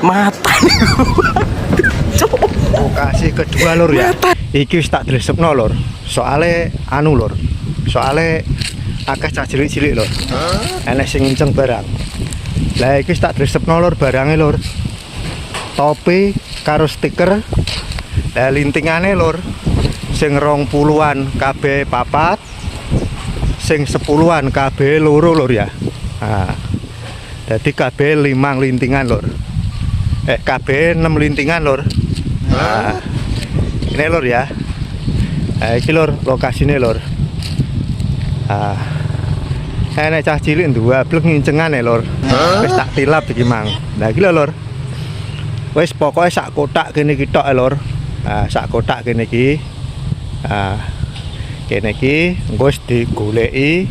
Mata. Lokasi kedua lur ya. Iki wis tak dresepno lur. Soale anu lur. Soale akeh cah cilik-cilik lur. Enek sing nginceng barang. Lah iki wis tak dresepno lur barange lur. Topi karo stiker. Lah lintingane lur. Sing 20-an kabeh papat. Sing 10-an kabeh loro lur ya. Nah. Jadi kabeh 5 lintingan lur. KB 6 lintingan lur. Nah, ini lur ya. Nah, ini lur lokasinya lur. Nah, enek cah cilik dua blek ngincengan lur. Wis tak tilap iki mang. Nah, iki lur. Wis pokoke sak kotak kene iki tok lur. Nah, sak kotak kene iki. Nah, kene iki engko wis digoleki.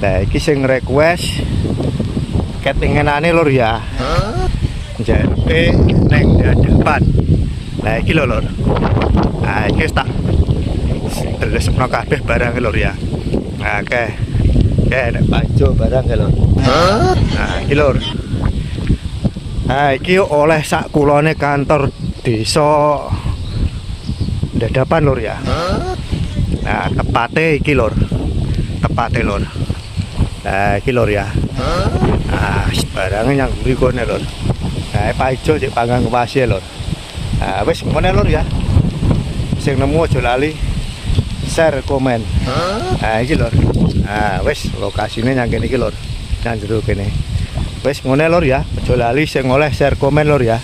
Nah, iki sing request ketingenane lur ya. Jadi neng depan. Nah iki lho lur. Nah iki tak dresepno kabeh barang lur ya. Nah oke. Nek baju barang lur. Nah iki lur. Nah iki oleh sak kulone kantor desa Dadapan lur ya. Nah tepate iki lur. Tepate lur. Nah iki lur ya. Nah barangnya yang mburi kene lur. Nah, Pak Ijo cek panggang kepasi lur. Nah, wis ngene lur ya. Sing nemu aja lali share komen. Nah, iki lur. Nah, wis lokasine nang kene iki lur. Nang jero kene. Wis ngene lur ya. Aja lali sing oleh share komen lur ya.